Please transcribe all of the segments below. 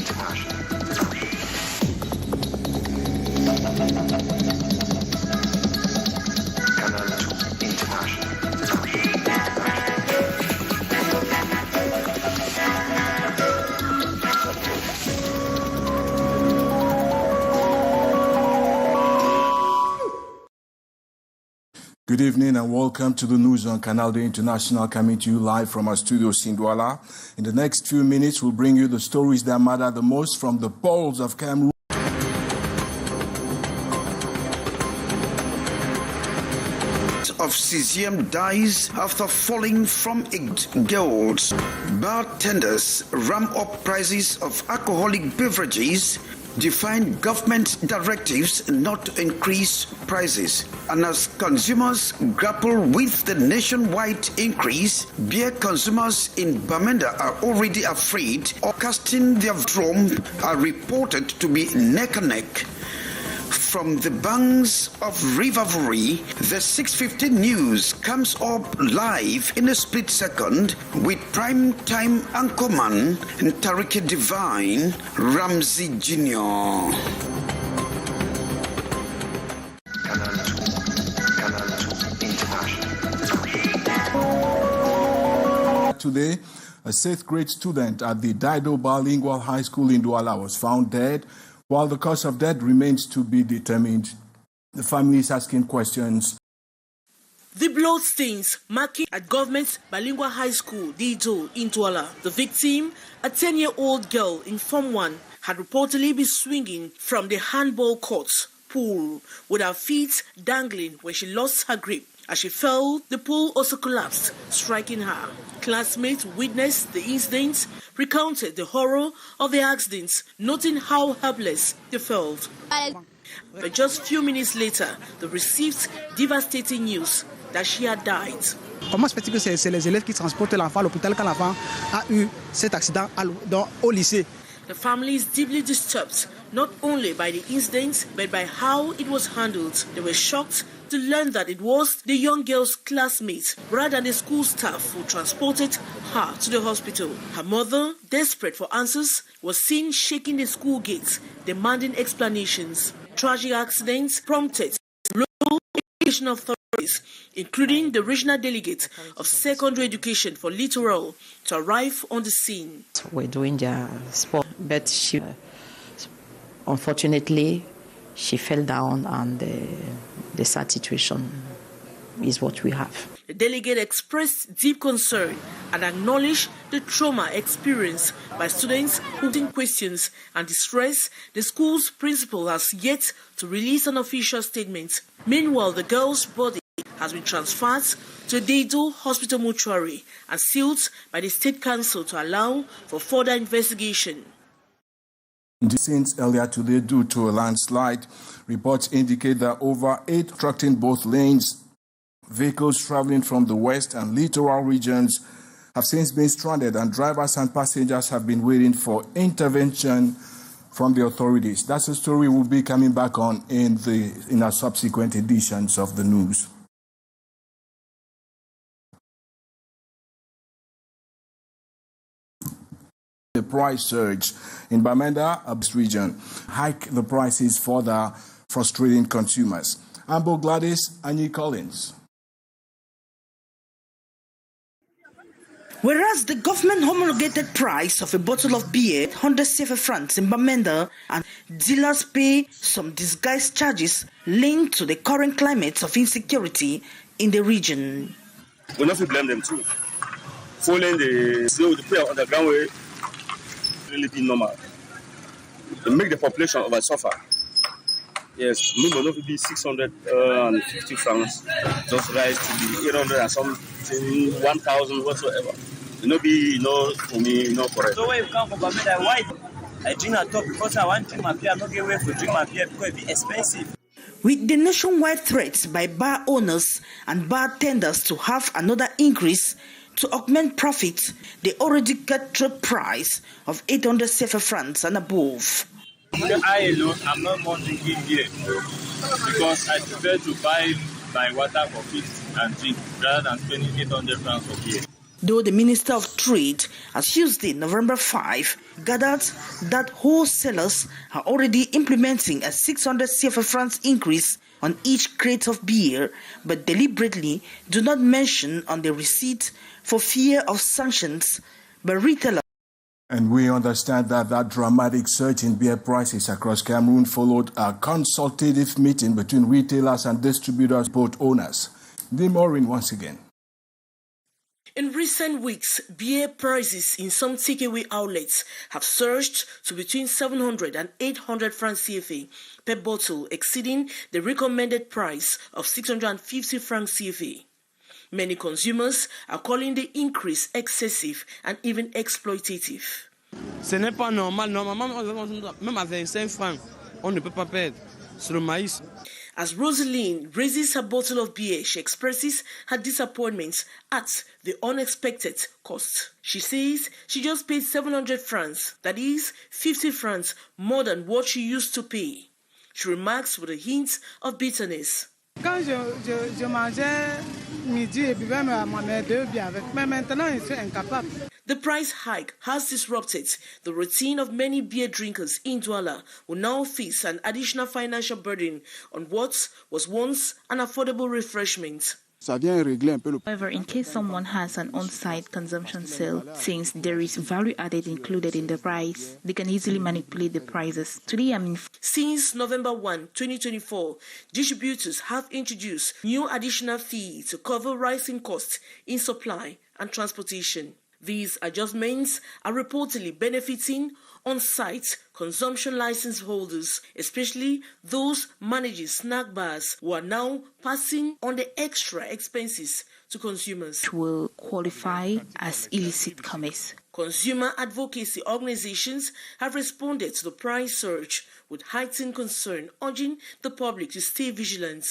International. Canal International. Good evening and welcome to the news on Canal International, coming to you live from our studios in Douala. In the next few minutes, we'll bring you the stories that matter the most from the polls of Cameroon. Of cesium dies after falling from 8 girls. Bartenders ramp up prices of alcoholic beverages, define government directives not to increase prices. And as consumers grapple with the nationwide increase, beer consumers in Bamenda are already afraid of casting their drum are reported to be neck and neck. From the banks of Rivalry, the 6:15 news comes up live in a split second with prime-time anchorman Tariki Divine Ramsey Jr. Canal International. Today, a 6th grade student at the Dido Bilingual High School in Douala was found dead. While the cause of death remains to be determined, the family is asking questions. The bloodstains marking at government's bilingual high school, Dido, in Douala. The victim, a 10-year-old girl in Form 1, had reportedly been swinging from the handball court pool with her feet dangling when she lost her grip. As she fell, the pool also collapsed, striking her. Classmates witnessed the incident, recounted the horror of the accident, noting how helpless they felt. But just few minutes later, they received devastating news that she had died. Comment se fait-il que c'est les élèves qui transportent l'enfant à l'hôpital quand l'enfant a eu cet accident au lycée? The family is deeply disturbed, not only by the incident, but by how it was handled. They were shocked to learn that it was the young girl's classmates rather than the school staff who transported her to the hospital. Her mother, desperate for answers, was seen shaking the school gates, demanding explanations. Tragic accidents prompted local education authorities, including the regional delegate of secondary education for Littoral, to arrive on the scene. We're doing their sport, but she, unfortunately, she fell down, and the sad situation is what we have. The delegate expressed deep concern and acknowledged the trauma experienced by students who asked questions and distress. The school's principal has yet to release an official statement. Meanwhile, the girl's body has been transferred to Dido Hospital mortuary and sealed by the State Council to allow for further investigation. Since earlier today, due to a landslide, reports indicate that over 8 obstructing both lanes, vehicles traveling from the west and littoral regions have since been stranded, and drivers and passengers have been waiting for intervention from the authorities. That's a story we'll be coming back on in our subsequent editions of the news. The price surge in Bamenda region hike the prices further, frustrating consumers. Ambo Gladys, Annie Collins. Whereas the government homologated price of a bottle of beer, 100 CFA francs in Bamenda, and dealers pay some disguised charges linked to the current climate of insecurity in the region. We not blame them too. Following the prayer on the ground way really be normal. They make the population over suffer. Yes, we will not be 650 francs, just rise to be 800 and something, 1,000 whatsoever. It not be, for me, correct. So when you come from Bamenda, why I drink at top? Because I want to drink my beer. I'm not getting away to drink my beer because it's expensive. With the nationwide threats by bar owners and bartenders to have another increase to augment profits, they already cut through price of 800 CFA francs and above. I alone, I'm not more drinking beer because I prefer to buy my water for 50 and drink rather than spending 800 francs for beer. though the Minister of Trade, on Tuesday, November 5, gathered that wholesalers are already implementing a 600 CFA francs increase on each crate of beer, but deliberately do not mention on the receipt for fear of sanctions by retailers. And we understand that that dramatic surge in beer prices across Cameroon followed a consultative meeting between retailers and distributors, both owners. Maureen once again. In recent weeks, beer prices in some takeaway outlets have surged to between 700 and 800 francs CFA per bottle, exceeding the recommended price of 650 francs CFA. Many consumers are calling the increase excessive and even exploitative. Ce n'est pas normal. Normalement, même à 25 francs, on ne peut pas perdre sur le maïs. As Rosaline raises her bottle of beer, she expresses her disappointment at the unexpected cost. She says she just paid 700 francs, that is 50 francs more than what she used to pay. She remarks with a hint of bitterness. Quand je mangeais midi et buvais mes deux bières avec, mais maintenant je suis incapable. The price hike has disrupted the routine of many beer drinkers in Douala, who now face an additional financial burden on what was once an affordable refreshment. However, in case someone has an on-site consumption sale, since there is value added included in the price, they can easily manipulate the prices. Today, Since November 1, 2024, distributors have introduced new additional fees to cover rising costs in supply and transportation. These adjustments are reportedly benefiting on-site consumption license holders, especially those managing snack bars, who are now passing on the extra expenses to consumers. Which will qualify as illicit commerce. Consumer advocacy organizations have responded to the price surge with heightened concern, urging the public to stay vigilant.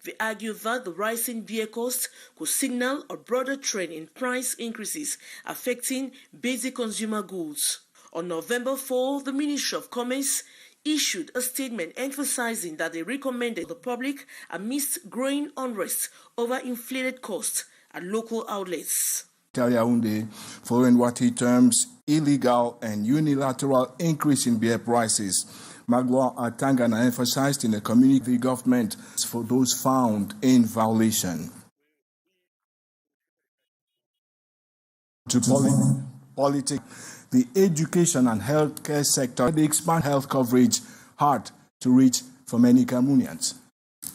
They argue that the rising beer costs could signal a broader trend in price increases affecting basic consumer goods. On November 4, the Ministry of Commerce issued a statement emphasizing that they recommended the public amidst growing unrest over inflated costs at local outlets. Yaoundé, following what he terms illegal and unilateral increase in beer prices. Magloire Atangana emphasized in the community government for those found in violation. To politics, the education and healthcare sector, they expand health coverage hard to reach for many Cameroonians.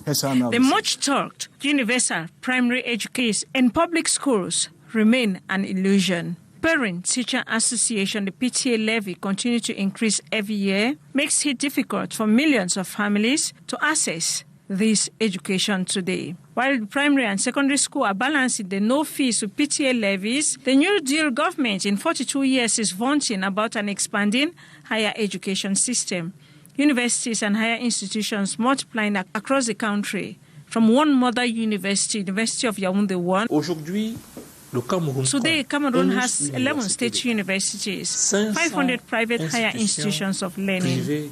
The much-talked universal primary education in public schools remain an illusion. Parent-Teacher Association, the PTA levy, continue to increase every year, makes it difficult for millions of families to access this education today. While the primary and secondary school are balancing the no fees to PTA levies, the New Deal government in 42 years is vaunting about an expanding higher education system. Universities and higher institutions multiplying across the country, from one mother university, University of Yaoundé 1. Aujourd'hui, Today, Cameroon has 11 state universities, 500 private higher institutions of learning.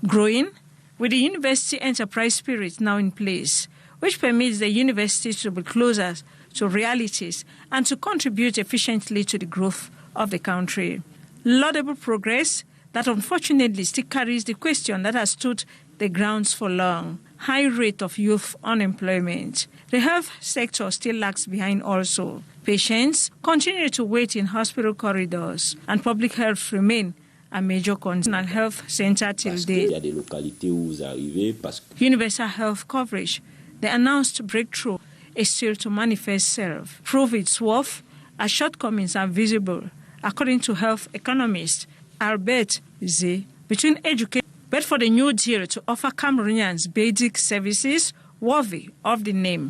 Growing, with the university enterprise spirit now in place, which permits the universities to be closer to realities and to contribute efficiently to the growth of the country. Laudable progress that unfortunately still carries the question that has stood the grounds for long: high rate of youth unemployment. The health sector still lags behind also. Patients continue to wait in hospital corridors, and public health remain a major concern. Health center till date. Universal health coverage, the announced breakthrough, is still to manifest itself. Prove its worth as shortcomings are visible, according to health economist Albert Z. Between education, but for the New Deal to offer Cameroonians basic services worthy of the name.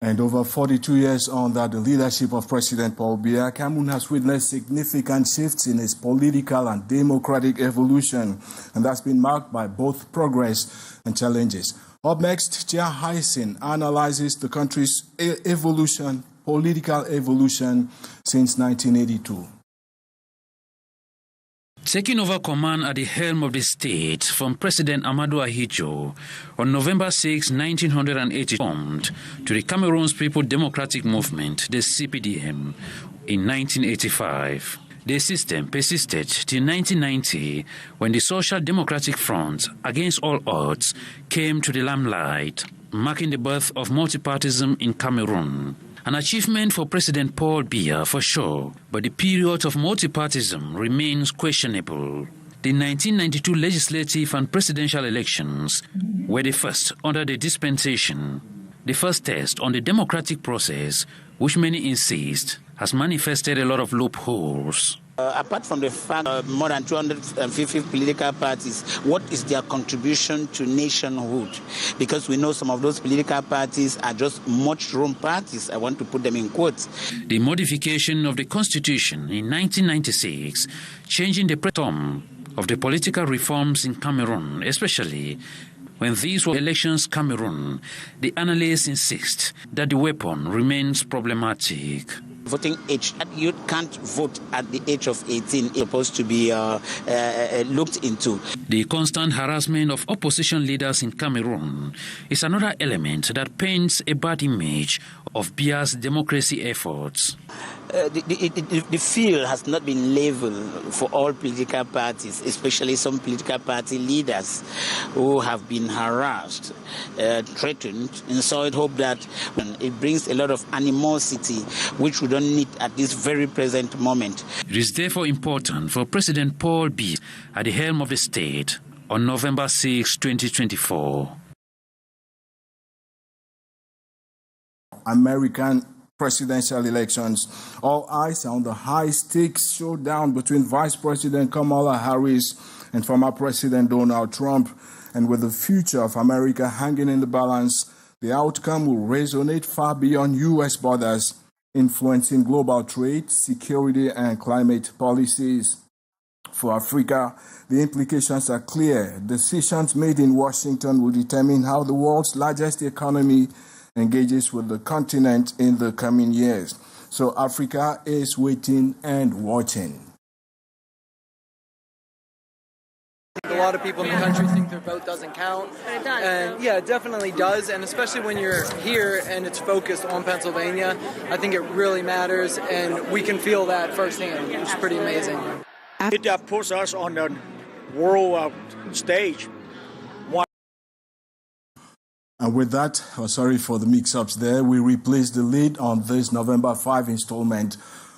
And over 42 years under the leadership of President Paul Biya, Cameroon has witnessed significant shifts in its political and democratic evolution, and that's been marked by both progress and challenges. Up next, Chia Haisin analyzes the country's political evolution since 1982. Taking over command at the helm of the state from President Amadou Ahidjo on November 6, 1980, formed to the Cameroon's People's Democratic Movement, the CPDM, in 1985. The system persisted till 1990 when the Social Democratic Front, against all odds, came to the limelight, marking the birth of multipartism in Cameroon. An achievement for President Paul Biya for sure, but the period of multipartism remains questionable. The 1992 legislative and presidential elections were the first under the dispensation, the first test on the democratic process, which many insist has manifested a lot of loopholes. Apart from the fact more than 250 political parties, what is their contribution to nationhood? Because we know some of those political parties are just mushroom parties. I want to put them in quotes. The modification of the Constitution in 1996, changing the term of the political reforms in Cameroon, especially when these were elections Cameroon, the analysts insist that the weapon remains problematic. Voting age, you can't vote at the age of 18, is supposed to be looked into. The constant harassment of opposition leaders in Cameroon is another element that paints a bad image of Biya's democracy efforts. The field has not been leveled for all political parties, especially some political party leaders who have been harassed, threatened, and so I hope that it brings a lot of animosity, which we don't need at this very present moment. It is therefore important for President Paul Biya at the helm of the state on November 6, 2024. American presidential elections. All eyes are on the high-stakes showdown between Vice President Kamala Harris and former President Donald Trump. And with the future of America hanging in the balance, the outcome will resonate far beyond U.S. borders, influencing global trade, security, and climate policies. For Africa, the implications are clear. Decisions made in Washington will determine how the world's largest economy engages with the continent in the coming years. So Africa is waiting and watching. A lot of people in the country think their vote doesn't count. It does. And yeah, it definitely does. And especially when you're here and it's focused on Pennsylvania, I think it really matters. And we can feel that firsthand, which is pretty amazing. It puts us on the world stage. And with that, sorry for the mix-ups there, we replace the lead on this November 5 installment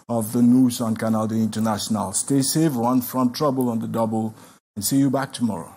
of the news on Canal International. Stay safe, run from trouble on the double, and see you back tomorrow.